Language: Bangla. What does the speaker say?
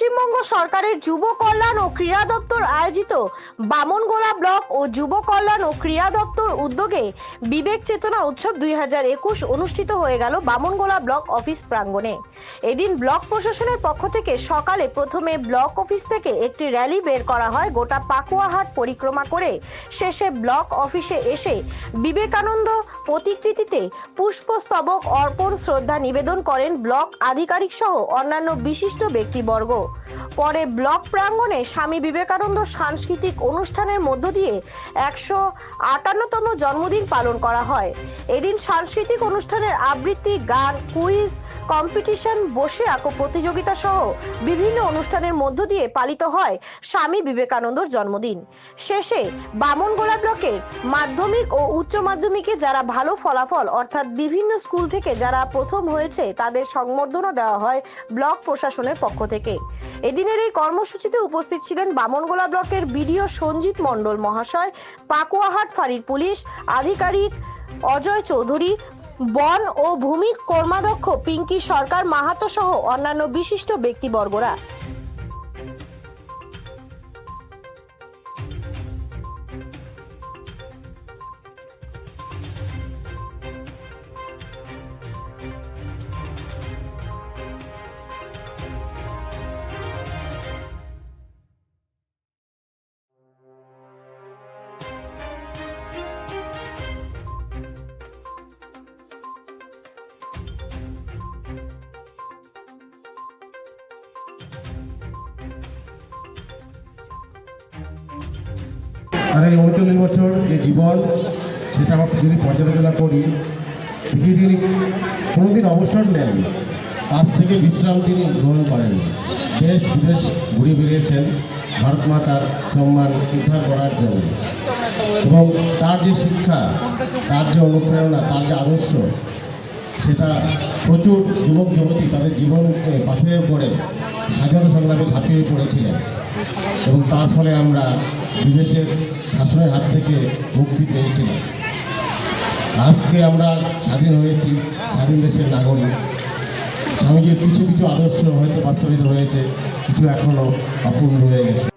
পশ্চিমবঙ্গ সরকারের যুব কল্যাণ ও ক্রীড়া দপ্তর আয়োজিত বামনগোলা ব্লক ও যুব কল্যাণ ও ক্রীড়া দপ্তর উদ্যোগে বিবেক চেতনা উৎসব 2021 অনুষ্ঠিত হয়ে গেল বামনগোলা ব্লক অফিস প্রাঙ্গণে। এদিন ব্লক প্রশাসনের পক্ষ থেকে সকালে প্রথমে ব্লক অফিস থেকে একটি র্যালি বের করা হয়, গোটা পাকুয়াহাট পরিক্রমা করে শেষে ব্লক অফিসে এসে বিবেকানন্দ প্রতিকৃতিতে পুষ্পস্তবক অর্পণ শ্রদ্ধা নিবেদন করেন ব্লক আধিকারিক সহ অন্যান্য বিশিষ্ট ব্যক্তিবর্গ। পরে ব্লক প্রাঙ্গণে স্বামী বিবেকানন্দ সাংস্কৃতিক অনুষ্ঠানের মধ্য দিয়ে 158তম জন্মদিন পালন করা হয়। এদিন সাংস্কৃতিক অনুষ্ঠানের আবৃত্তি, গান, কুইজ কম্পিটিশন, বসে আঁকো প্রতিযোগিতা সহ বিভিন্ন অনুষ্ঠানের মধ্য দিয়ে পালিত হয় স্বামী বিবেকানন্দর জন্মদিন। শেষে বামনগোলা ব্লকের মাধ্যমিক ও উচ্চ মাধ্যমিকে যারা ভালো ফলাফল অর্থাৎ বিভিন্ন স্কুল থেকে যারা প্রথম হয়েছে তাদের সংবর্ধনা দেওয়া হয় ব্লক প্রশাসনের পক্ষ থেকে। এদিনের এই কর্মসূচিতে উপস্থিত ছিলেন বামনগোলা ব্লকের বিডিও সঞ্জিত মণ্ডল মহাশয়, পাকুয়াহাট ফাঁড়ির পুলিশ আধিকারিক অজয় চৌধুরী, বন ও ভূমি কর্মাধ্যক্ষ পিঙ্কি সরকার মাহাতো সহ অন্যান্য বিশিষ্ট ব্যক্তিবর্গরা। আর এই 39 বছর যে জীবন, সেটা আমরা যদি পর্যালোচনা করি, তিনি কোনোদিন অবসর নেন, কাজ থেকে বিশ্রাম তিনি গ্রহণ করেন। দেশ বিদেশ ঘুরে বেরিয়েছেন ভারত মাতার সম্মান উদ্ধার করার জন্য, এবং তার যে শিক্ষা, তার যে অনুপ্রেরণা, তার যে আদর্শ, সেটা প্রচুর যুবক যুবতী তাদের জীবনকে বাঁচিয়ে পড়ে স্বাধীনতা সংগ্রামে ঝাঁপিয়ে পড়েছিলেন, এবং তার ফলে আমরা বিদেশের শাসনের হাত থেকে মুক্তি পেয়েছিলাম। আজকে আমরা স্বাধীন হয়েছি, স্বাধীন দেশের নাগরিক। স্বামীজির কিছু কিছু আদর্শ হয়তো বাস্তবিত হয়েছে, কিছু এখনও অপূর্ণ রয়ে গেছে।